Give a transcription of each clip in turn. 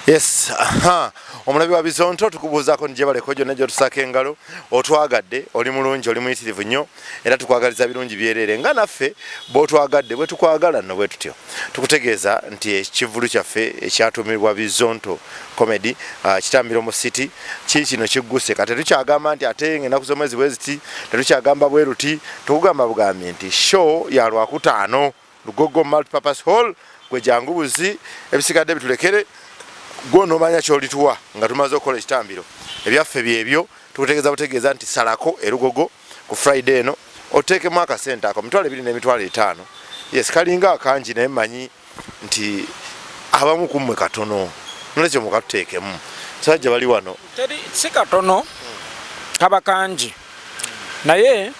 Yes, omulabi wa Bizonto tukubuuzaako nje baleko jonna gye tusaka engalo otwagadde oli mulungi oli muyitirivu nnyo era tukwagaliza birungi byerere nga naffe bw'otwagadde bwe tukwagala nno bwe tutyo tukutegeeza nti ekivulu kyaffe ekyatuumibwa Bizonto comedy kitambiro mu city kino kigguse kati tetukyagamba nti ate ennaku z'omwezi bwe ziti tetukyagamba bwe ruti tukugamba bugambi nti show ya Lwakutaano Lugogo multipurpose hall gwe jangubuzi ebisigadde bitulekere gwo nomanya kyolituwa nga tumaze okukola ekitambiro ebyaffe byebyo tukutegeeza butegeeza nti salako erugogo ku Friday eno oteekemu akasente ako mitwalo 2 n'emitwalo 5 yes kalinga akangi naye mmanyi nti abamu kummwe katono nolekyo mukatuteekemu sajja bali wano teri si katono kaba kangi naye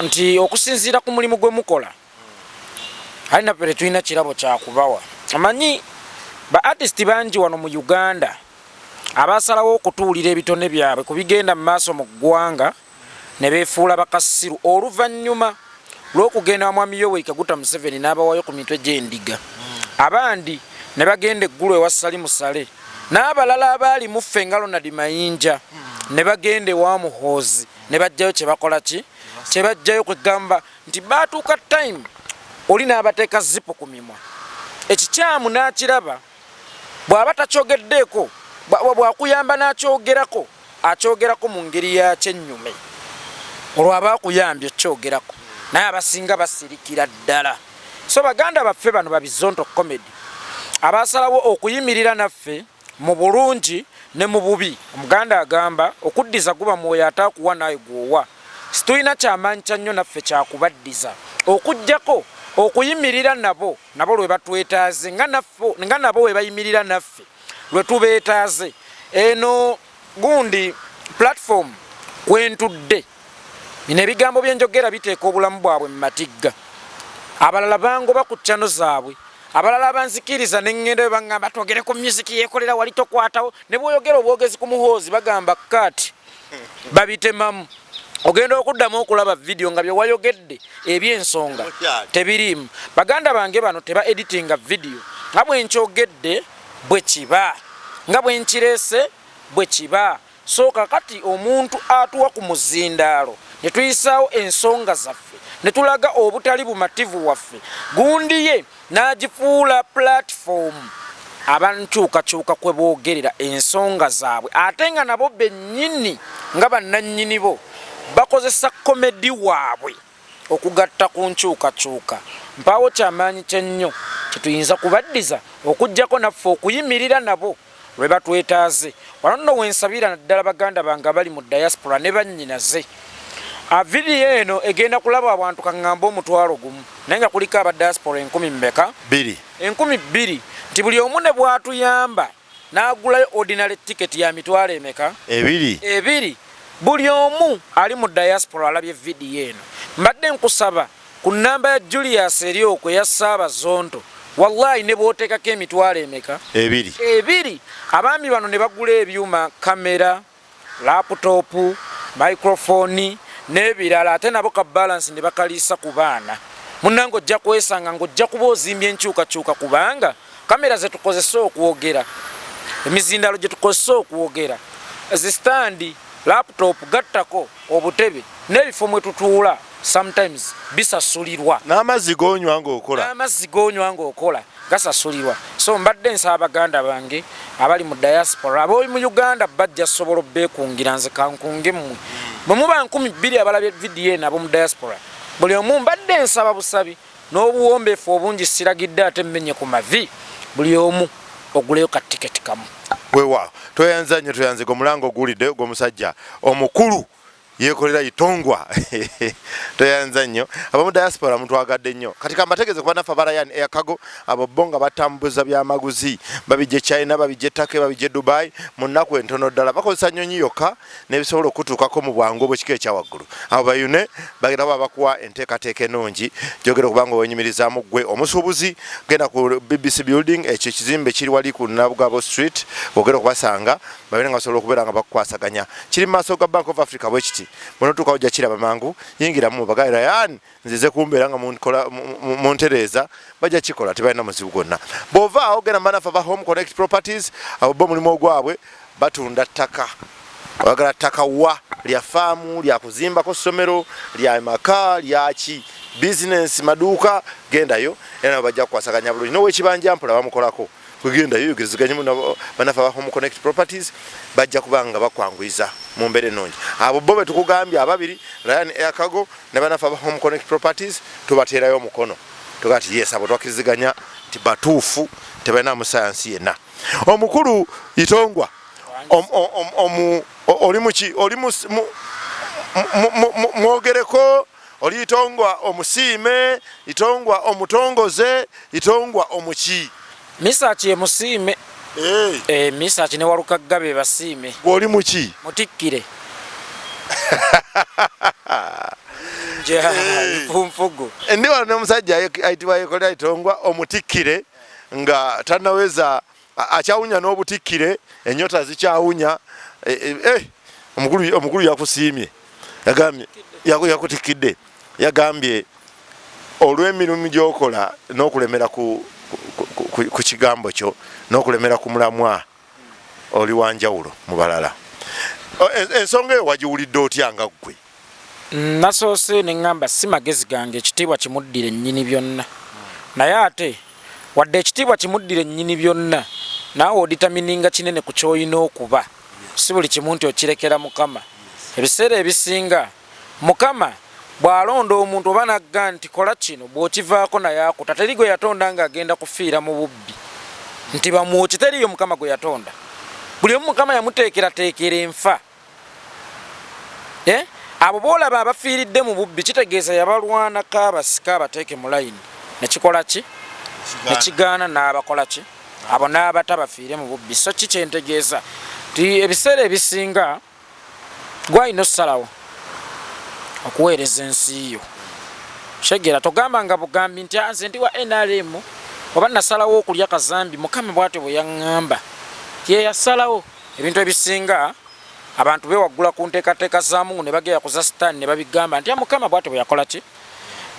nti okusinziira ku mulimu gwe mukola haina pere tuina kirabo kya kubawa amanyi ba artist banji wano mu Uganda abasalawo okutuulira ebitone byabwe kubigenda mu maaso mu ggwanga ne beefuula bakasiru oluvannyuma lw'okugenda mwami Yoweri Kaguta Museveni n'abawayo ku mitwe gy'endiga abandi ne bagenda eggulu ewa Salimu Sale n'abalala abaali mu ffe nga Ronald Mayinja ne bagenda ewa Muhoozi ne bajjayo kye bakola ki kye bajjayo kwegamba nti baatuuka time oli n'abateeka zipo ku mimwa ekikyamu n'akiraba bw'aba takyogeddeeko bw'akuyamba n'akyogerako akyogerako mu ngeri yakyennyume olwo aba akuyambye okyogerako naye abasinga basirikira ddala so baganda baffe bano ba Bizonto comedy abasalawo okuyimirira naffe mu bulungi ne mu bubi omuganda agamba okuddiza guba mwoyo ataakuwa naye gwowa situlina kyamaanyi kya nnyo naffe kyakubaddiza okujjako okuyimirira nabo lwe batwetaaze nga nabo we bayimirira naffe lwe tubeetaaze eno gundi platform kwentudde bino ebigambo byenjogera biteeka obulamu bwabwe mu matigga abalala bangoba ku channel zaabwe abalala banzikiriza n'engendo bangamba twogere ku music Yekolera wali tokwatawo ne bwoyogera obwogezi ku Muhoozi bagamba kati babitemamu ogenda okuddamu okulaba video nga bye wayogedde ebyensonga tebirimu baganda bange bano teba editinga video nga bwe nkyogedde bwe kiba nga bwe nkirese bwe kiba so kakati omuntu atuwa ku muzindaalo ne tuyisaawo ensonga zaffe ne tulaga obutali bumativu waffe gundi ye n'agifuula platform abankyukakyuka kwe boogerera ensonga zaabwe ate nga nabo bennyini nga bannannyini bo bakozesa komedi waabwe okugatta ku nkyukakyuka mpaawo kyamaanyi kyennyo kyetuyinza kubaddiza okujjako naffe okuyimirira nabo lwe batwetaaze wano nno wensabira naddala baganda bange bali mu diaspora ne bannyinaze vidiyo eno egenda kulaba abantu kaŋŋamba 1,000 naye nga kuliko aba diaspora 10,000 mmeka 2,000 nti buli omu ne bw'atuyamba n'agulayo ordinary ticket ya mitwalo emeka 2 buli omu ali mu diaspora alabye vidiyo eno mbadde nkusaba ku nnamba ya Julius eri okwe ya Ssaabazonto wallahi ne bw'oteekako emitwalo emeka 2 abaami bano ne bagula ebyuma kamera laputopu microphone n'ebirala ate nabo ka balance ne bakaliisa ku baana munnange ojja kwesanga ng'ojja kuba ozimbye enkyukakyuka kubanga kamera ze tukozesa okwogera emizindalo gye tukozesa okwogera zistandi laptop gattako obutebe n'ebifo mwe tutuula sometimes bisasulirwa n'amazzi g'onywa ng'okola gasasulirwa so mbadde nsaba baganda bange abali mu diaspora ab'oli mu Uganda bajja sobola beekungira nze kankunge mmwe bwe muba 2,000 abalabye vidiyo eno ab'omu diaspora buli omu mbadde nsaba busabi n'obuwombeefu obungi siragidde ate mmenye ku mavi buli omu oguleyo ka tiketi kamu wewa toyanza nnyo toyanze gomulango ogulidde ogw'omusajja omukulu Yekolera Itongwa toyanza nnyo abamu diaspora mutwagadde nnyo kati kambategeze kuba naffe abalayani eyakago abo bonga batambuza byamaguzi babijje China babijje Turkey babijje Dubai mu nnaku entono ddala bakozesa nnyonyi yokka n'ebisobola okutuukako mu bwangu obw'ekika ekya waggulu abo bayune bagenda baba bakuwa enteekateeka ennungi gyogera okubanga wenyumirizaamu gwe omusuubuzi genda ku BBC building ekyo ekizimbe kiri wali ku Nabugabo street ogenda okubasanga babine nga basobola okubeera nga bakukwasaganya kiri mu maaso ga Bank of Africa bwe kiti bonotuuka ojja kiraba mangu yingiramu bagayira yani nzize kumbeera nga muntereza bajja kikola tebalina muzibu gwonna bw'ovaawo ogenda banafa ba home connect properties abo bo mulimu ogwabwe batunda ttaka oyagala ttaka wa lya faamu lya kuzimbako ssomero lya maka lyaki business maduuka gendayo era nabo bajja kukwasaganya bulungi n'owekibanja mpola bamukolako kugendayo yogerezeganyemu banafa ba home connect properties bajja kubanga bakwangwiza mu mbeera ennungi abo bo betukugambye ababiri Ryan Aircargo ne banafa ba home connect properties tubateerayo omukono tugati yes abo twakkiriziganya nti batuufu tebalina musayansi yenna omukulu Itongwa oli muki oli mwogereko oli Itongwa omusiime Itongwa omutongoze Itongwa omuki Misachi emusiime Misachi ne Walukaggabe basiime oli muki mutikkire Mfugo ndi wano n'omusajja ayitibwa Yekolera Itongwa omutikkire nga tanaweza akyawunya n'obutikkire enyota zikyawunya omukulu yakusiimye yagambye yakutikkidde yagambye olw'emirimu gy'okola n'okulemera ku kigambo kyo n'okulemera ku mulamwa oli wanjawulo mu balala ensonga eyo wagiwulidde otya nga ggwe nasoose ne ŋŋamba si magezi gange ekitiibwa kimuddire ennyini byonna naye ate wadde ekitiibwa kimuddire ennyini byonna naawe oditamininga kinene ku ky'olina okuba si buli kimu nti okirekera Mukama ebiseera ebisinga Mukama bw'alonda omuntu oba nagga nti kola kino bw'okivaako naye akuta teri gwe yatonda ng'agenda kufiira mu bubbi nti bamwoki teriyo Mukama gwe yatonda buli omu Mukama yamuteekerateekera enfa abo boolaba abafiiridde mu bubbi kitegeeza yabalwanako abasika abateeke mu layini nekikola ki nekigaana n'abakola ki abo n'abata bafiire mu bubbi so ki kyentegeeza ti ebiseera ebisinga gwalina ossalawo okuweereza ensi yo Shegera togamba nga bugambi nti nze ndi wa NRM oba nasalawo okulya kazambi Mukama bw'atyo bwe yaŋŋamba ye yasalawo ebintu ebisinga abantu bewaggula ku nteekateeka za Mungu ne bagera ku za Sitaani ne babigamba nti Mukama bw'atyo bwe yakola ki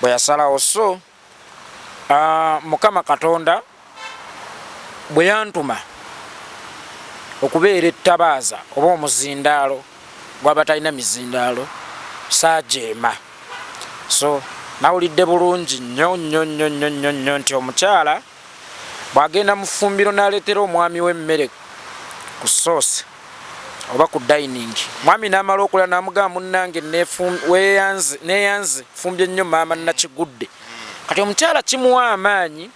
bwe yasalawo so Mukama Katonda bwe yantuma okubeera ettabaaza oba omuzindaalo gw'abatalina mizindaalo saajeema so nawulidde bulungi nnyo nti omukyala bw'agenda mu ffumbiro n'aleetera omwami w'emmere ku soose oba ku dining mwami n'amala okulya n'amugamba munnange neeyanze fumbye nnyo maama nakigudde kati omukyala kimuwa amaanyi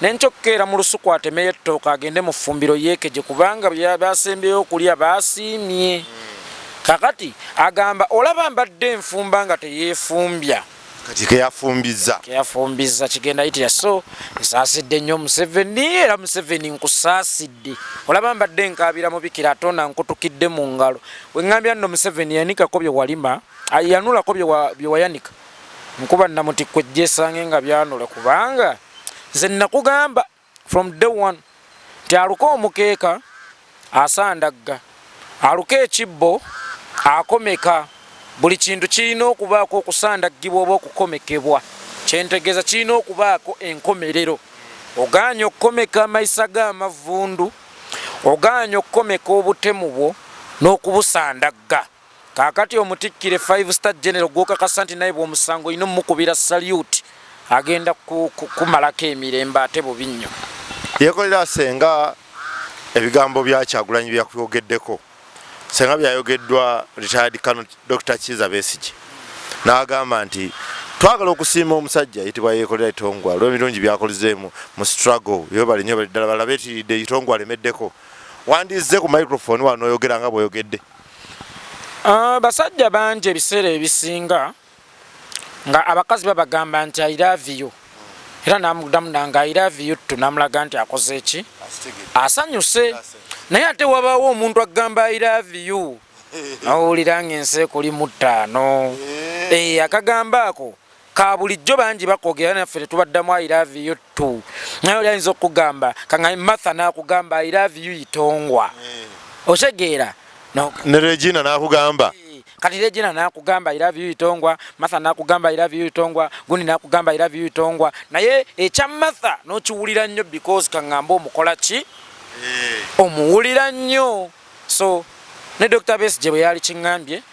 nenkyokkeera mu lusuku atemeyo ettooka agende mu ffumbiro yeekeje kubanga basembyeyo okulya basiimye kakati agamba olaba mbadde nfumba nga teyeefumbya kati keyafumbiza kigenda yitira so nsaasidde nnyo Museveni era Museveni nkusaasidde olaba mbadde nkaabira mubikira atona nkutukidde mu ngalo weŋŋambya nno Museveni yanikako bye walima yanulako bye wayanika nkuba namuti kwejja esange nga byanule kubanga nze nakugamba from day one nti aluka omukeeka asandagga aluka ekibbo akomeka buli kintu kirina okubaako okusandaggibwa oba okukomekebwa kyentegeeza kirina okubaako enkomerero ogaanya okukomeka amayisa g'amavundu ogaanya okukomeka obutemu bwo n'okubusandagga kaakati omutikkire 5-star general gwokakasa nti naye bw'omusango olina omukubira saluti agenda kumalako emirembe ate bubi nnyo Yekolera senga ebigambo bya Kyagulanyi byakuyogeddeko senga byayogeddwa retired Colonel Dr. Kiza Besigye n'agamba nti twagala okusiima omusajja ayitibwa Yekolera Itongwa olw'emirungi byakolizeemu mu struggle yo bali nnyo ddala balabeetiridde Itongwa alemeddeko wandizze ku microphone wano oyogera nga bw'oyogedde basajja bangi ebiseera ebisinga nga abakazi babagamba nti I love you era namuddamu nanga I love you tunamulaga nti akoze eki asanyuse naye ate wabaawo omuntu agamba I love you nawulira ng'ensi kuli mu ttaano akagamba ako ka bulijjo bangi bakogera naffe tetubaddamu I love you too naye oli ayinza okugamba kanga Martha n'akugamba I love you Itongwa otegeera ne Regina n'akugamba kati Regina nakugamba I love you Itongwa, Martha nakugamba I love you Itongwa, Gundi nakugamba I love you Itongwa, naye ekya Martha n'okiwulira nnyo because kangamba omukola ki omuwulira nnyo. So ne Dr. Besigye bwe yali kingambye,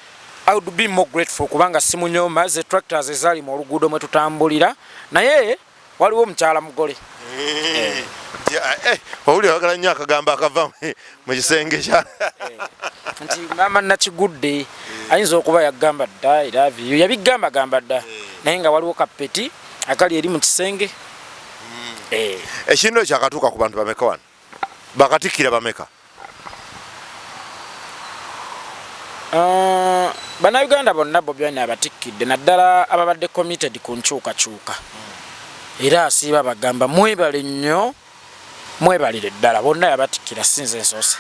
I would be more grateful kubanga simunyoma ze tractors ezali mu oluguudo mwe tutambulira, naye waliwo omukyala mugole owuli oyagala nnyo akagamba akava mu kisenge kya nti mama nakigudde ayinza okuba yagamba dda I love you, yabigambagamba dda naye nga waliwo kapeti akali eri mu kisenge. Ekintu ekyo akatuuka ku bantu bameka wano, bakatikkira bameka? Bannayuganda bonna bo byonna abatikkidde, naddala ababadde committed ku nkyukakyuka, era asiiba bagamba mwebale nnyo, mwebalire ddala, bonna yabatikkira sinze nsoose.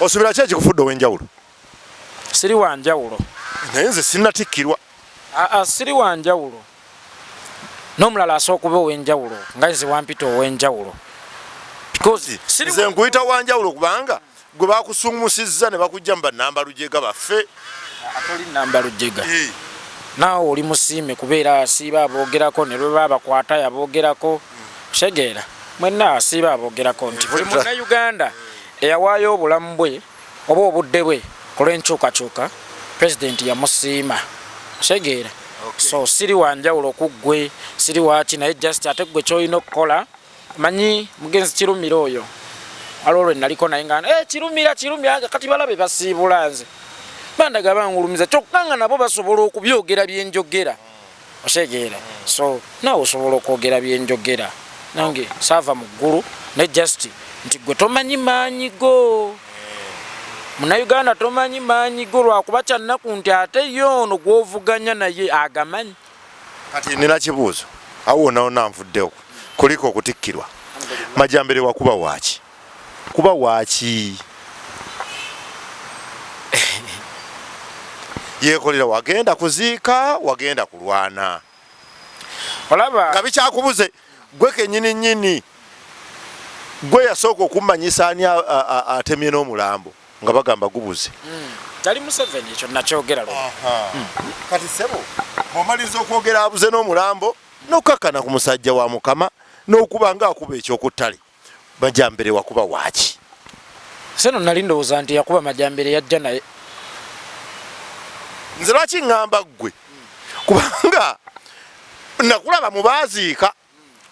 Osuubira ki ekikufudde ow'enjawulo? Siri wa njawulo. Naye nze sinnatikkirwa. Siri wa njawulo. N'omulala asooka okuba ow'enjawulo nga nze wampita ow'enjawulo. Nze nkuyita wanjawulo kubanga gwe bakusuumusizza ne bakujja mu bannamba lujega baffe. Atoli nnamba lujega. Naawe oli musiime kubeera asiiba aboogerako ne lwe baba bakwata yaboogerako. Kutegeera mwenna asiiba aboogerako nti buli munnayuganda eyawaayo obulamu bwe oba obudde bwe ku lw'enkyukakyuka pulezidenti yamusiima. Kutegeera. So siri wa njawulo ku ggwe, siri waki, naye just ate ggwe ky'olina okukola manyi mugenzi Kirumira oyo alolwe naliko naye nga Kirumira kati balabe basiibula nze bandaga bangulumiza kyokka nga nabo basobola okubyogera byenjogera. Otegeera. So naawe osobola okwogera byenjogera, nange saava mu ggulu ne just nti gwe tomanyi maanyi go. Munnayuganda tomanyi maanyi go lwakuba kyannaku nti ate yoono gw'ovuganya naye agamanyi. Kati nina kibuuzo awo wonna nvuddeko kuliko okutikkirwa. Majambere wakuba waaki? Kuba waaki? Yekolera wagenda kuziika, wagenda kulwana. Olaba nga bikyakubuze gwe kennyini nnyini gwe yasooka okummanyisa ani atemye n'omulambo nga bagamba gubuze. Tali Museveni ekyo nakyogera lwe. Kati sebo bw'omaliza okwogera abuze n'omulambo n'okukakkana ku musajja wa Mukama n'okuba ng'akuba ekyokuttale, Majambere wakuba waaki? Seno nali ndowooza nti yakuba Majambere yajja naye. Nze lwaki ŋŋamba ggwe? Kubanga nakulaba mu baaziika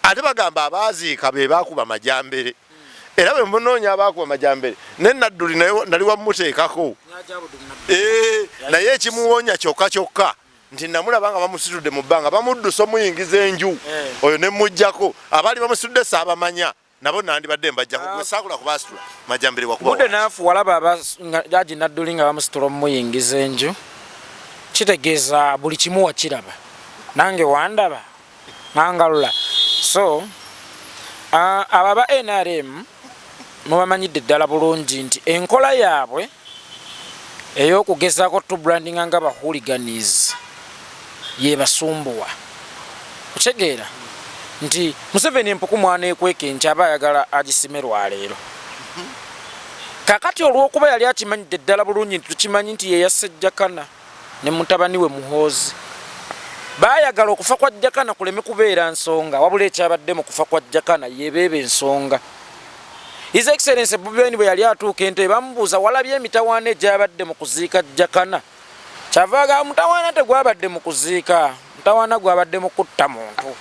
ate bagamba abaaziika be baakuba Majambere, era bwe munoonya abaakuba Majambere ne Nadduli nali wamuteekako. Naye ekimuwonya kyokka nti namulaba nga bamusitudde mu bbanga bamuddusa omuyingiza enju oyo ne mujjako, abaali bamusitudde saabamanya nabo nandibadde mbajjako gwe saakula kubasitula. Majambere wakuba budde naafu walaba Hajji Nadduli nga bamusitula omuyingiza enju, kitegeeza buli kimu wakiraba, nange wandaba nangalula. So aba NRM mubamanyidde ddala bulungi nti enkola yaabwe ey'okugezaako tubrandinga nga bahooliganies yebasumbuwa. Kutegeera nti Museveni empuku mwana ekweka enkya aba ayagala agisime lwaleero. Kakati olw'okuba yali akimanyidde ddala bulungi nti tukimanyi nti ye yasse Jakana ne mutabani we Muhoozi, baayagala okufa kwa Jakana kuleme kubeera nsonga, wabula ekyabadde mu kufa kwa Jakana yebeeba ensonga. His Excellency Museveni bwe yali atuuka Entebbe bamubuuza walabye emitawaana egyabadde mu kuziika Jakana, kyavaaga mutawaana tegwabadde mu kuziika, mutawaana gwabadde mu kutta muntu.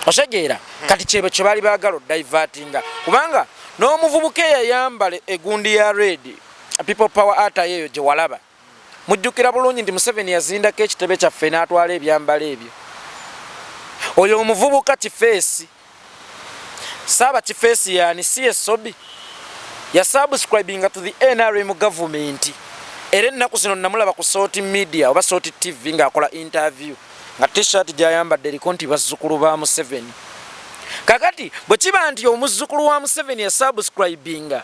Otegeera kati kyebe kye baali baagala odaivatinga, kubanga n'omuvubuka eyayambala egundi ya red People Power Art eyo gye walaba, mujjukira bulungi nti Museveni yazindako ekitebe kyaffe n'atwala ebyambalo ebyo. Oyo omuvubuka Kifeesi, Saba Kifeesi yani si esobi, ya subscribing to the NRM government. Era ennaku zino namulaba ku Soti Media oba Soti TV ng'akola interview nga t-shirt gy'ayambadde eriko nti bazzukulu ba Museveni. Kakati bwe kiba nti omuzzukulu wa Museveni ya subscribinga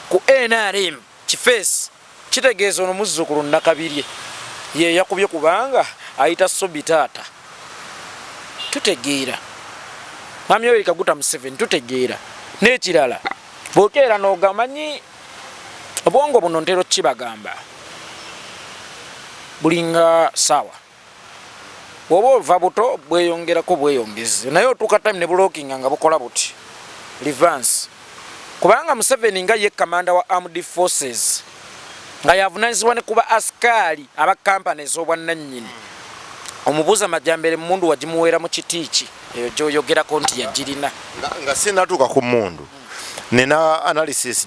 ku NRM Kifeesi, kitegeeza ono muzzukulu Nakabirye ye yakubye kubanga ayita Sobi Taata. Tutegeera Mwami Yoweri Kaguta Museveni, tutegeera n'ekirala bw'okeera n'ogamanyi obwongo buno ntero kibagamba bulinga sawa bwoba ova buto bweyongerako bweyongeze naye otuuka time ne bulookinga nga bukola buti reverse kubanga Museveni nga ye kamanda wa armed forces nga yavunanyizibwa ne kuba askari aba kampani ez'obwannannyini omubuuza Majambere mundu wagimuweera mu kitiiki eyo gy'oyogerako nti yagirina nga sinatuuka ku mundu nina analysis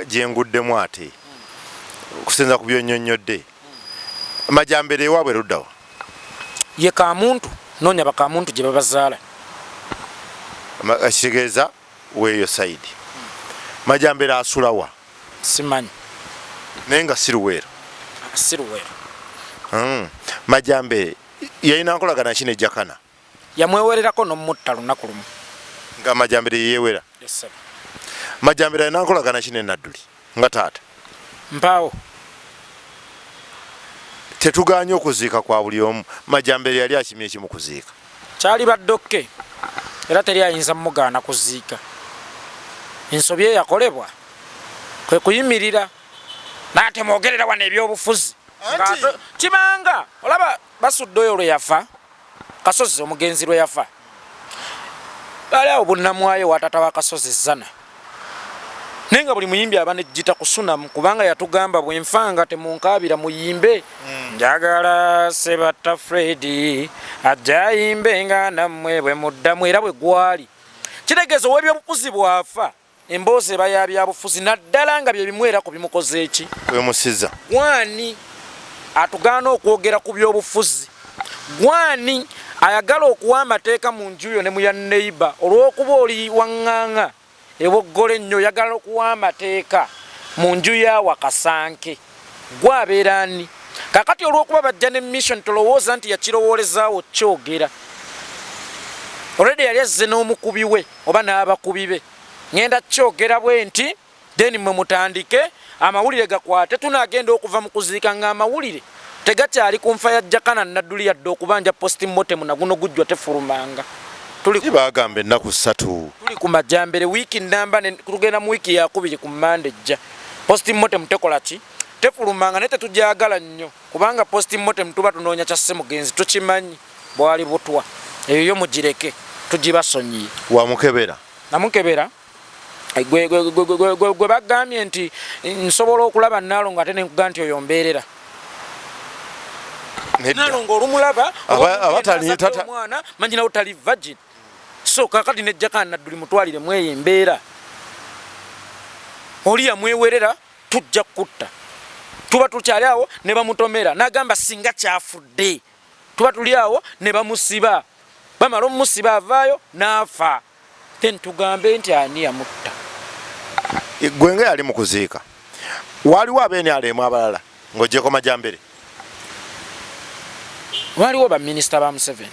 gyenguddemu ate okusinza ku byonnyonnyodde Majambere ewaabwe luddawa ye kamuntu noonya bakamuntu gye babazaala kitegeeza weeyo sayidi Majambere asulawa simanyi naye nga siruweera Majambere yalina nkolagana ki ne Jakana yamwewererako n'omutta lunaku lumu nga Majambere yeewera Majambere alina nkolagana ki ne Nadduli nga taata mpaawo tetuganye okuziika kwa buli omu Majambere yali akimye ekimu kuziika kyali baddokke era teri ayinza mugaana kuziika ensobi eyakolebwa kwe kuyimirira nate mwogerera wano ebyobufuzi kibanga olaba basudde oyo lwe yafa Kasozi omugenzi lwe yafa bali awo bunnamwayo wa taata wa Kasozi Zana naye nga buli muyimbi aba nejjita kusunamu kubanga yatugamba bwenfanga temunkaabira muyimbe njagala Sebatta Fredi ajja yimbe nga nammwe bwe muddamu era bwe gwali kitegeeza ow'ebyobufuzi bwafa emboozi eba ya byabufuzi naddala nga bye bimwera ku bimukoze eki kwemusiza gwani atugaana okwogera ku byobufuzi gwani ayagala okuwa amateeka mu njuyo ne mu ya neighbor olw'okuba oli waŋŋaŋa eboggole ennyo oyagala okuwa amateeka mu nju ya Wakasanke gwabeera ani kakati olw'okuba bajja ne mission tolowooza nti yakirowoolezaawo kyogera olwedde yali azze n'omukubi we oba n'abakubi be ngenda kyogera bwe nti then mwe mutandike amawulire gakwate tunagenda okuva mu kuziika nga amawulire tegakyali ku nfa ya Jakana Nadduli yadde okubanja postmortem na guno gujjwa tefulumanga bagamba ennaku 3 tuli ku Majambere wiiki namba tugenda mu wiiki yakubiri ku Mande jja postmortem tekola ki tefulumanga naye tetujagala nnyo kubanga postmortem tuba tunoonya kyasse mugenzi tukimanyi bwali butwa eyo yo mugireke tugibasonyiye wamukebera namukebera gwe bagambye nti nsobola okulaba Nalongo ate nenkugamba nti oyo mbeerera Nalongo olumulaba omwana manyi nawo tali virgin so kakati ne Jakana Nadduli mutwalire mweyo embeera oli yamwewerera tujja kutta tuba tukyali awo ne bamutomera n'agamba singa kyafudde tuba tuli awo ne bamusiba bamala omusiba avaayo n'afa then tugambe nti ani yamutta gwenga yali mu kuziika waliwo abeeni alemu abalala ng'ogyeko Majambere waliwo baminisita ba Museveni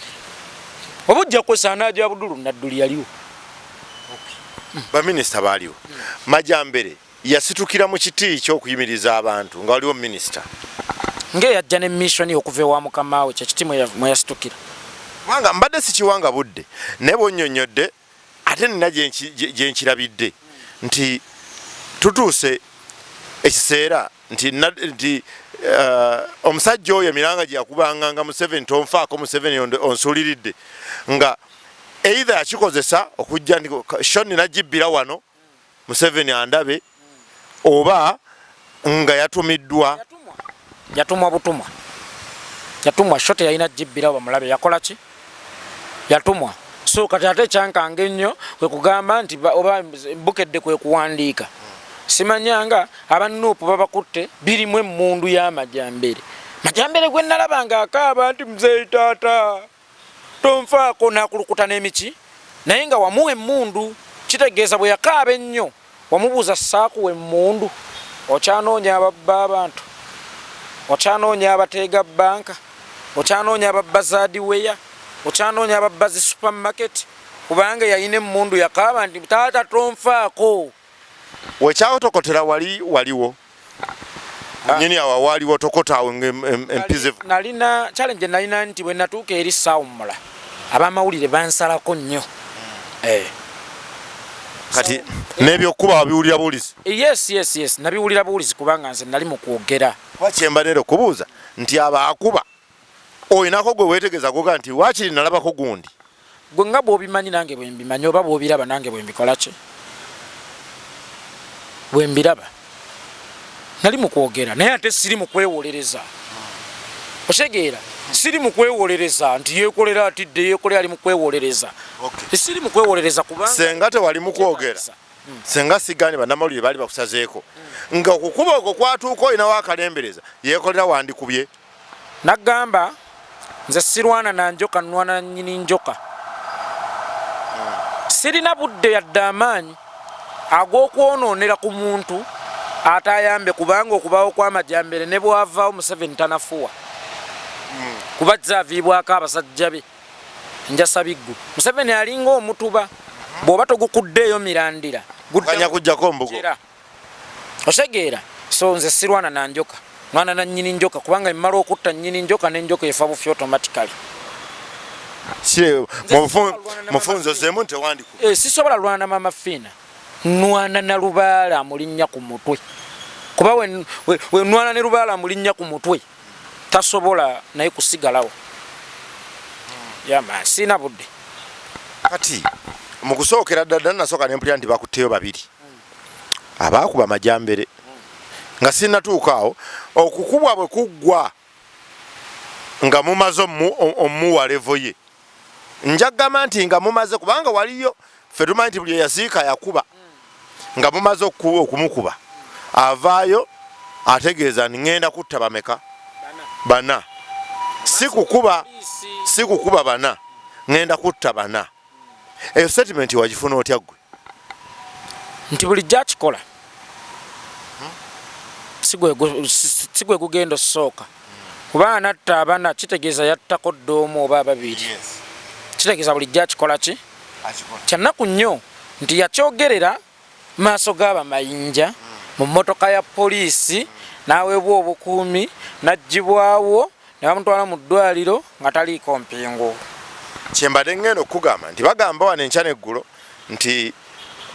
obujja kwesaana aja Abdul Nadduli yaliwo baminisita baaliwo Majambere yasitukira mu kiti ky'okuyimiriza abantu nga waliwo minisita ng'eyajja ne mission okuva ewa mukama we kyekiti mwe yasitukira kubanga mbadde sikiwanga budde naye bwonnyonnyodde ate nina gye nkirabidde nti tutuuse ekiseera nti omusajja oyo emiranga gye yakubanga nga Museveni tonfaako Museveni onsuuliridde nga either yakikozesa okujja nti shoni nagibbira wano Museveni andabe oba nga yatumiddwa yatumwa butumwa yatumwa shoti yalina gibbira bamulabe yakola ki yatumwa so kati ate kyankanga ennyo kwe kugamba nti oba bukedde kwe kuwandiika simanyanga abanuupu babakutte birimu emmundu y'Amajambere Majambere gwe nalabanga akaaba nti muzeeyi taata tonfaako nakulukuta n'emiki naye nga wamuwa emmundu kitegeeza bwe yakaaba ennyo wamubuuza saakuwa emmundu okyanoonya ababba abantu okyanoonya abateega banka okyanoonya ababba zaadiweya okyanoonya ababba zi supermarket kubanga yayina emmundu yakaaba nti taata tonfaako wekyawotokotera waliwo nyini awo waliwo tokota awo empizivu nalina challenge nalina nti bwe natuuka eri sawumula abamawulire bansalako nnyo kati n'ebyokuba wabiwulira buwulizi yes nabiwulira buwulizi kubanga nze nali mu kwogera wakyemba neero kubuuza nti abaakuba oyinako gwe weetegeeza goga nti waakiri nalabako gundi gwe nga bw'obimanyi nange bwe mbimanyi oba bw'obiraba nange bwe mbikola ki bwe mbiraba nali mu kwogera naye ate siri mu kwewolereza otegeera siri mu kwewolereza nti yeekolera atidde yeekolera ali mu kwewolereza siri mu kwewolereza kubanga senga tewali mu kwogera senga sigani bannamawulire baali bakusazeeko nga okukuba okwo kwatuuka olinawo akalembereza yeekolera wandikubye naggamba nze sirwana na njoka nwana nnyini njoka sirina budde yadde amaanyi ag'okwonoonera ku muntu atayambe kubanga okubaawo kw'amajambere ne bwavaawo Museveni tanafuwa kuba zaaviibwako abasajja be njasa biggu Museveni alinga omutuba bw'oba togukuddeeyo mirandira kanya kujjako mbugo otegeera so nze sirwana na njoka mwana na nnyini njoka kubanga mmala okutta nnyini njoka n'enjoka efa bufi automatically mufunzo zemu ntewandiku sisobola lwana na mama Fina nwana na lubaala amulinnya ku mutwe kuba we nwana ne lubaala amulinnya ku mutwe tasobola naye kusigalawo yama sina budde kati mu kusookera ddala nasooka ne mpulira nti bakutteyo babiri abaakuba amajambere nga sinnatuukaawo okukubwa bwe kuggwa nga mumaze omuwa levo ye njagamba nti nga mumaze kubanga waliyo ffe tumanyi nti buli eyasiika yakuba nga mumaze okumukuba avaayo ategeeza nti ŋŋenda kutta bameka bana si kukuba bana ŋŋenda kutta bana eyo statement wagifuna otya ggwe nti bulijjo akikola si gwe gugenda osooka kuba anatta abana kitegeeza yattako ddoomu oba ababiri kitegeeza bulijjo akikola ki kyannaku nnyo nti yakyogerera maaso g'abamayinja mu mmotoka ya poliisi n'aweebwa obukuumi n'aggyibwawo ne bamutwala mu ddwaliro nga taliiko mpingu kyembadde ŋŋenda okukugamba nti bagamba wano enkya n'eggulo nti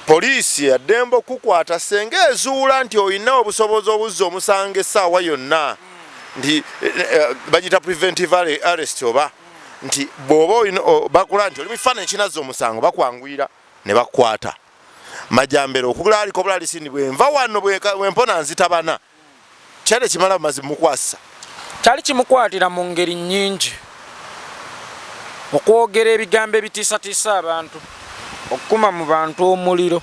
poliisi yaddemba okukwata senga ezuula nti olina obusobozi obuzza omusanga essaawa yonna nti bagita preventive arrest oba nti bw'oba bakula nti oli mu kifaananyi kinazza omusango bakwanguyira ne bakwata majambere okubulaaliko bulalisindi bwenva wano bwempona nzitabana kyali kimala bumazi mukwasa kyali kimukwatira mu ngeri nnyingi okwogera ebigambo ebitiisatiisa abantu okukuma mu bantu omuliro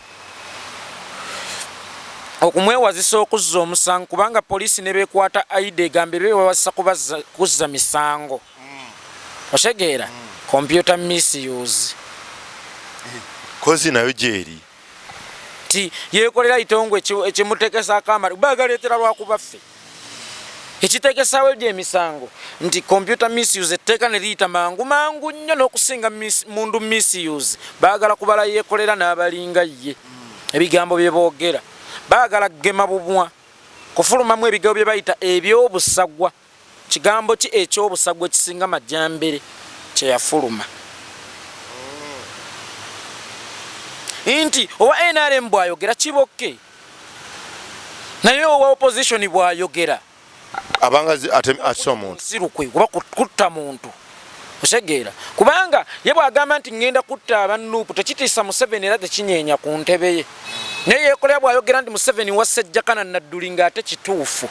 okumwewazisa okuzza omusango kubanga poliisi ne beekwata aida egambe beewazisa kuzza misango otegeera computer misuse kozi nayo gyeri ti yeekolera Itongwa ekimuteekesako amali baagaleetera lwakuba ffe ekiteekesaawo egy'emisango nti computer misuse etteeka ne liyita mangu nnyo n'okusinga mundu misuse baagala kubala Yekolera n'abalinga ye ebigambo bye boogera baagala kgema bubwa kufulumamu ebigambo bye bayita eby'obusagwa kigambo ki eky'obusagwa ekisinga majambere kye yafuluma nti owa NRM bw'ayogera kibokke naye owa opposition bw'ayogera abanga ate omuntu sirukwe kuba kutta muntu otegeera kubanga ye bw'agamba nti ŋŋenda kutta abannuupu tekitiisa Museveni era tekinyeenya ku ntebe ye naye Yekolera bw'ayogera nti Museveni wasse Hajji Nadduli ng'ate kituufu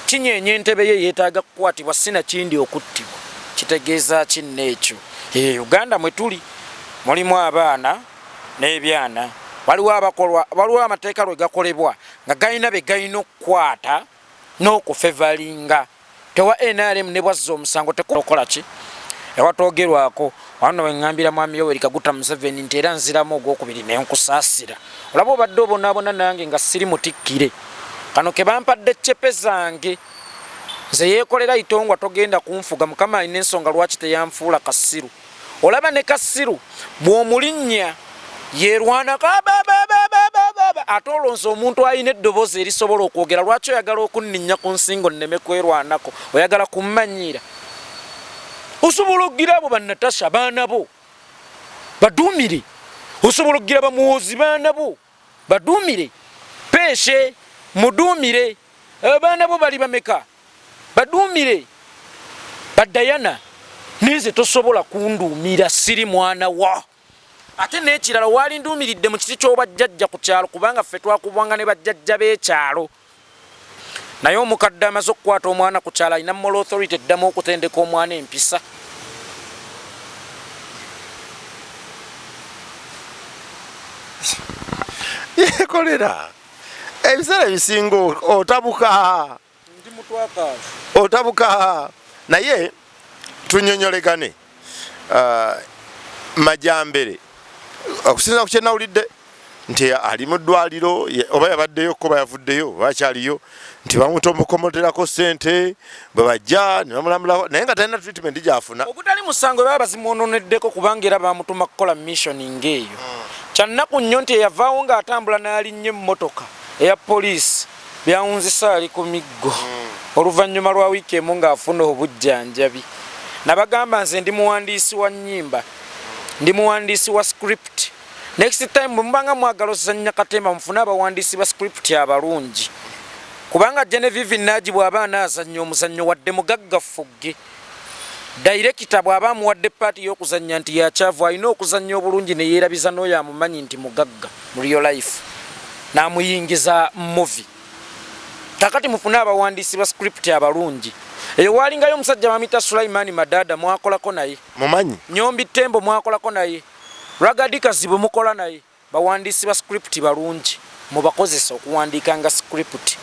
kinyeenya entebe ye yeetaaga kukwatibwa sinakindi okuttibwa kitegeeza kinna ekyo Uganda mwe tuli mulimu abaana n'ebyana waliwo amateeka lwe gakolebwa nga galina be galina okukwata n'okufevalinga tewa NRM ne bwazza omusango tekola ki ewatoogerwako wano weŋŋambira mwami Yoweri Kaguta Museveni nti era nziramu ogwokubiri ne nkusaasira olaba obadde obonaabona nange nga siri mutikkire kano ke bampadde ccepe zange nze Yekolera Itongwa togenda kunfuga mukama alina ensonga lwaki teyanfuula Kasiru olaba ne Kasiru bw'omulinnya yerwanako ate olonze omuntu alina eddoboozi erisobola okwogera lwaki oyagala okunninnya ku nsingo nneme kwerwanako oyagala kummanyiira osobola okugira abo bannatasha baana bo baduumire osobola okugira bamuwozi baana bo baduumire peeshe muduumire abaana bo bali bameka baduumire badayana neze tosobola kunduumira siri mwana wa ate n'ekirala waali nduumiridde mu kiti ky'obajjajja ku kyalo kubanga ffe twakubwanga ne bajjajja b'ekyalo naye omukadde amaze okukwata omwana ku kyalo alina moral authority eddamu okutendeka omwana empisa Yekolera ebiseera ebisinga otabuka naye tunyonyolegane majambere okusinza ku kyenawulidde nti ali mu ddwaliro oba yabaddeyo ko bayavuddeyo bakyaliyo nti bamutomukomoterako ssente bwe bajja ne bamulamulako naye nga talina treatment gyafuna ogutali musango baba bazimwononeddeko kubanga era bamutuma kukola missioning eyo kyannaku nnyo nti eyavaawo ng'atambula n'alinnye emmotoka eya poliisi byawunzisa ali ku miggo oluvannyuma lwa wiiki emu ng'afuna obujjanjabi nabagamba nze ndi muwandiisi wa nnyimba ndi muwandiisi wa script next time bwe mubanga mwagala ozannya katemba mufune abawandiisi ba script abalungi kubanga Genevieve Nnaji bw'aba anaazannya omuzannyo wadde mugaggafugge director bw'aba amuwadde paati y'okuzannya nti yakyavu alina okuzannya obulungi ne yeerabiza n'oyo amumanyi nti mugagga mu real life n'amuyingiza movie kakati mufune abawandiisi ba script abalungi eyo waalingayo omusajja bamuyita Sulaimani Madada mwakolako naye mumanyi Nyombi Tembo mwakolako naye Ragadi Kazibu mukola naye bawandiisi ba script balungi mubakozesa okuwandiika nga script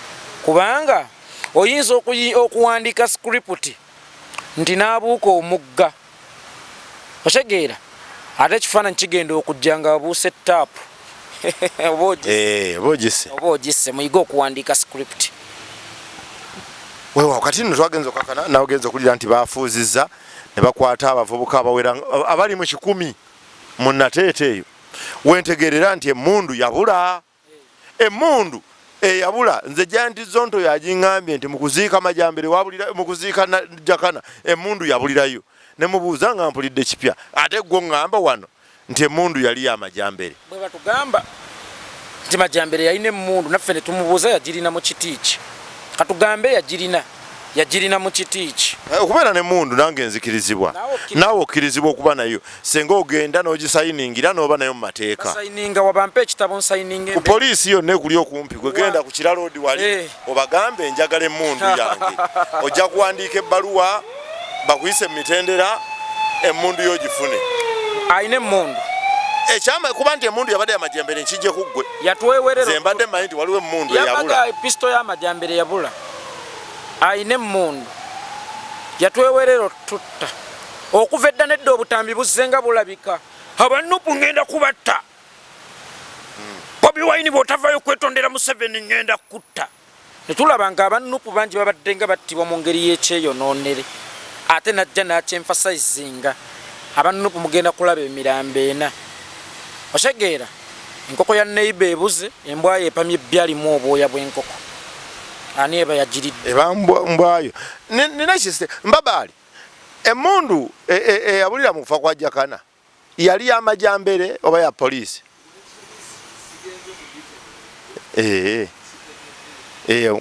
kubanga oyinza okuwandiika script nti naabuuka omugga otegeera ate ekifaananyi kigenda okujja nga wabuuse taapu oba ogisse muyige okuwandiika script weewaawo kati nno twagenza okakana nawe ogenza okulira nti baafuuzizza ne bakwata abavubuka abawera abali mu 100 mu Nateete eyo wentegeerera nti emmundu yabula emmundu eyabula nze janti zonto yagiŋŋambye nti mukuziika majambere wabulira mukuziika jakana emmundu yabulirayo ne mubuuza nga mpulidde kipya ate gwo ŋŋamba wano nti emmundu yali ya majambere bwe batugamba nti majambere yalina emmundu naffe ne tumubuuza yagirina mu kiti ki katugambe yagirina mu kiti ki okubeera n'emmundu nange nzikirizibwa naawe okkirizibwa okuba nayo senga ogenda n'ogisayiningira n'oba nayo mu mateeka sayininga wabampa ekitabo nsayininga ku poliisi yonna ekuli okumpi gwegenda ku kiraloodi wali obagambe njagala emmundu yange ojja kuwandiika ebbaluwa bakuyise mu mitendera emmundu y'ogifune ayina emmundu ekyama kuba nti emmundu yabadde yamajambere nkijje ku ggwe yatwewerera ze mbadde mmanyi nti waliwo emmundu eyabula episto y'amajambere yabula ayina emmundu yatwewerera tutta okuva edda nedda obutambi buzzenga bulabika abanupu ngenda kubatta Bobi Wine bw'otavayo kwetondera Museveni ngenda kutta ne tulaba nga abanupu bangi babadde nga battibwa mu ngeri y'ekyeyonoonere ate najja n'akyemfasayizinga abanupu mugenda kulaba emirambo ena otegeera enkoko ya neiba ebuze embwa yeepamye ebyalimu obwoya bw'enkoko ani eba yagiridde eba mbwayo nina kiste mbabaali emmundu eyabulira mu kufa kwa jakana yali yamajambere oba ya poliisi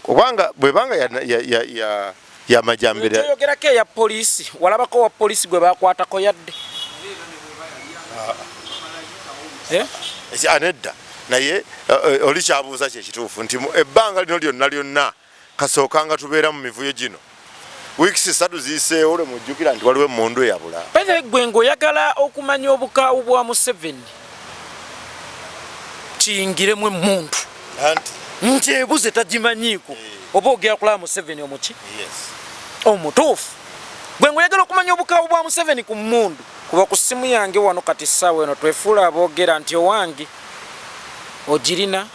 kubanga bwebanga ya majambere toyogerako eya poliisi walabako wa poliisi gwe bakwatako yadde anedda naye oli kyabuuza kyekituufu nti ebbanga lino lyonna kasookanga tubeera mu mivuyo gino wiikisi 3 ziyiseewo olwe mujjukira nti waliwo emmundu eyabula bene gwe ng'oyagala okumanya obukaawu bwa Museveni kiyingiremu emmundu nti ebuze tagimanyiiko oba ogera kulaba Museveni omuki omutuufu gwe ng'oyagala okumanya obukaawu bwa Museveni ku mmundu kuba ku ssimu yange wano kati ssaawa eno twefuula aboogera nti owange ogirina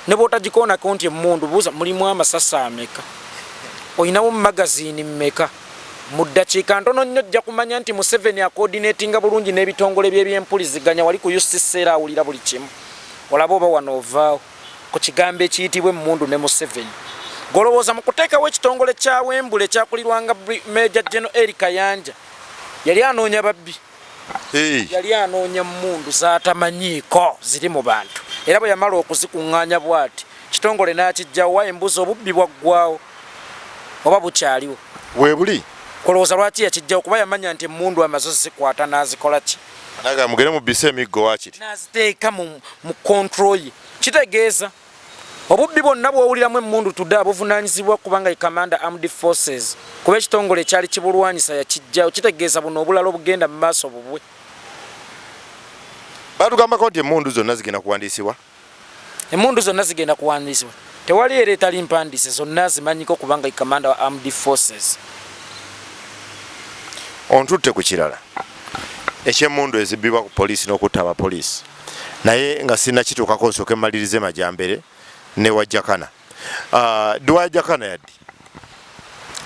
ne bw'otagikoonako nti emmundu buuza mulimu amasasi ameka olinawo mu magaziini mmeka mu ddakiika ntono nnyo ojja kumanya nti Museveni akoodineetinga bulungi n'ebitongole by'ebyempuliziganya wali ku UCC era awulira buli kimu olaba oba wano ovaawo ku kigambo ekiyitibwa emmundu ne Museveni golowooza mu kuteekawo ekitongole kya Wembule ekyakulirwanga Major General Eric Kayanja yali anoonya babbi yali anoonya mmundu zaatamanyiiko ziri mu bantu era bwe yamala okuzikuŋŋaanya bw'ati kitongole n'akijjawo embuzi obubbi bwaggwawo oba bukyaliwo webuli kolowooza lwaki yakijjawo kuba yamanya nti emmundu amazo zikwata n'azikola ki naga mugere mu bise emiggo wakiti n'aziteeka mu control ye kitegeeza obubbi bwonna bw'owuliramu emmundu tudde buvunaanyizibwa kubanga ye commander armed forces kuba ekitongole ekyali kibulwanyisa yakijjawo kitegeeza buno obulala obugenda mu maaso bubwe batugambako nti emmundu zonna zigenda kuwandiisibwa emmundu zonna zigenda kuwandiisibwa tewali era etali mpandiise zonna zimanyiko kubanga ye commander wa armed forces ontutte ku kirala ekyemmundu ezibbibwa ku poliisi n'okutta abapoliisi naye nga sinnakituukako nsooke mmalirize majambere ne wajjakana dduwa jakana yaddi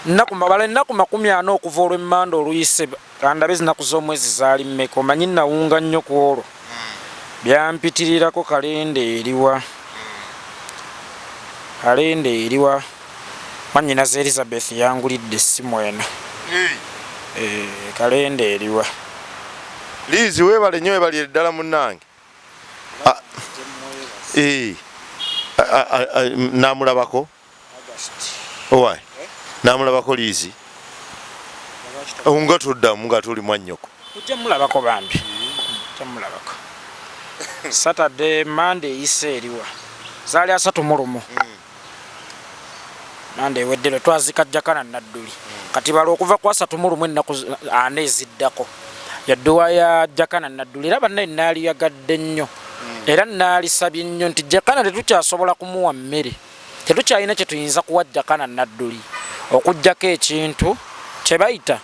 ennaku 40 okuva olw'emmanda oluyise kandabe ezinaku z'omwezi zaali mmeka omanyi nawunga nnyo ku olwo byampitirirako kalenda eriwa manyinaze Elizabeth yangulidde essimu eno kalenda eriwa liizi weebale nnyo weebalire ddala munnange namulabako owaye namulabako liizi nga tuddamu nga tuli mwannyoko ojja mulabako bambi ojja mulabako Saturday Monday eyise eriwa zaali 31 Monday weddero twazika Jakana Nadduli kati balo okuva kwa 31 ennaku 4 eziddako yadduwa ya Jakana Nadduli era bannaye naali yagadde nnyo era naalisabye nnyo nti Jakana tetukyasobola kumuwa mmere tetukyalina kye tuyinza kuwa Jakana Nadduli okuggyako ekintu kye bayita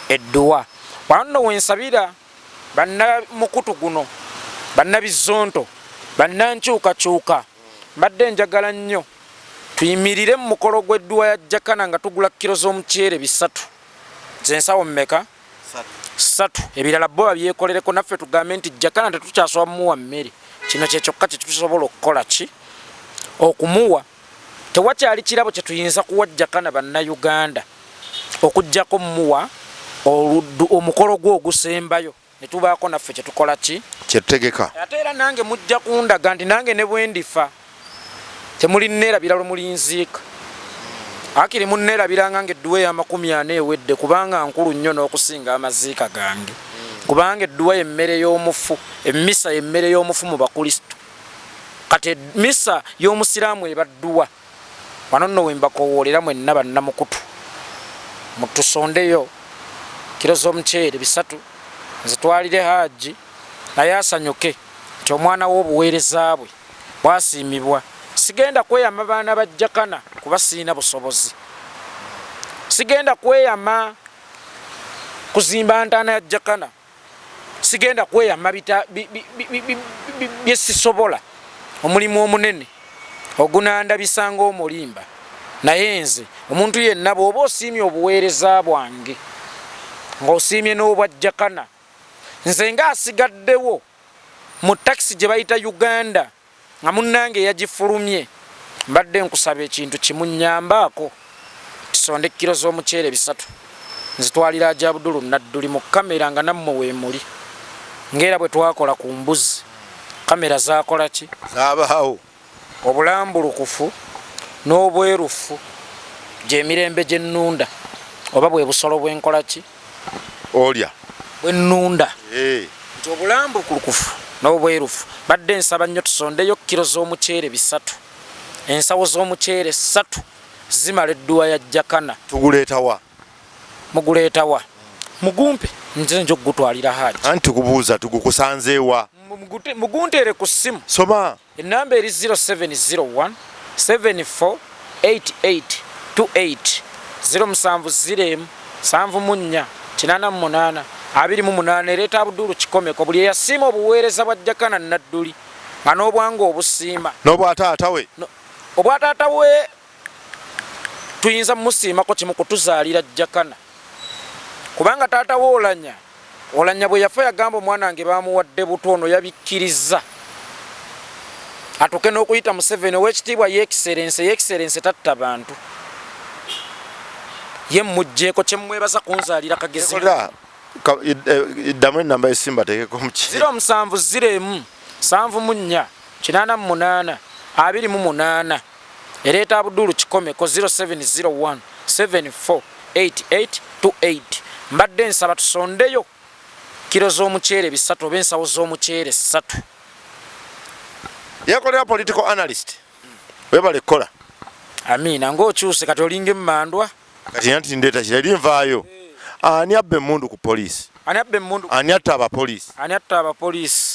edduwa wano wensabira banna mukutu guno banna Bizonto banna nkyukakyuka mbadde njagala nnyo tuyimirire mu mukolo gw'edduwa ya Jakana nga tugula kilo z'omuceere 3 zensawo mmeka 3 ebirala bo babyekolereko naffe tugambe nti Jakana tetukyasobola muwa mmere kino kyekyokka kye tusobola okukola ki okumuwa tewakyali kirabo kye tuyinza kuwa Jakana bannayuganda okuggyako muwa omukolo gwe ogusembayo ne tubaako naffe kye tukola ki kyetutegeka ate era nange mujja kundaga nti nange ne bwe ndifa temulinneerabira lwe mulinziika akiri munneerabiranga ng'edduwa ey'amakumi 40 ewedde kubanga nkulu nnyo n'okusinga amaziika gange kubanga edduwa y'emmere y'omufu emmisa y'emmere y'omufu mu bakristo kati emmisa y'omusiraamu eba dduwa wano nno we mbakowoolera mwenna bannamukutu mutusondeyo kilo z'omuceere 3 nzitwalire Hajji naye asanyuke nti omwana w'obuweereza bwe bwasiimibwa sigenda kweyama baana ba Jakana kuba siina busobozi sigenda kweyama kuzimba ntaana ya Jakana sigenda kweyama byesisobola omulimu omunene ogunanda bisanga omulimba naye nze omuntu yenna bw'oba osiimye obuweereza bwange ng'osiimye n'obwa Jakana nze nga asigaddewo mu takisi gye bayita Uganda nga munnange yagifulumye mbadde nkusaba ekintu kimu nnyambaako tisonde kilo z'omuceere 3 nzitwalira Hajji Nadduli mu kamera nga nammwe weemuli ng'era bwe twakola ku mbuzi kamera zaakola ki zaabaawo obulambulukufu n'obwerufu gy'emirembe gy'ennunda oba bwe busolo bwenkola ki olya bwennunda nti obulambulukufu n'obwerufu badde nsaba nnyo tusondeyo kilo z'omuceere 3 ensawo z'omuceere 3 zimala edduwa ya Jakana tuguleetawa muguleetawa mugumpe nze njo gutwalira Hajji anti tukubuuza tugukusanzeewa mugunteere ku ssimu soma ennamba eri 0701 748828 0704 74 28 ereeta Abdulu Kikomeko buli eyasiima obuweereza bwa Jakana Nadduli nga n'obwanga obusiima n'obwataata we obwataata we tuyinza mumusiimako kimu kutuzaalira Jakana kubanga taata we Oulanya bwe yafa yagamba omwana wange bamuwadde buto ono yabikkiriza atuke n'okuyita Museveni ow'ekitiibwa ye excellence tatta bantu ye mujjeeko kye mwebaza kunzaalira kagezi iddamu ennamba y'essimba teekeko mu ki 0701 74 88 28 ereeta Abdulu Kikomeko 0701 748828. Mbadde nsaba tusondeyo kilo z'omuceere 3 oba ensawo z'omuceere 3. Yekolera political analyst. Webale kola. Amina ng'okyuse kati olinga emmandwa. Kati nti ndeeta kirali nvaayo. Ani abbe emmundu ku poliisi? Ani abbe emmundu? Ani atta abapoliisi? Ani atta abapoliisi?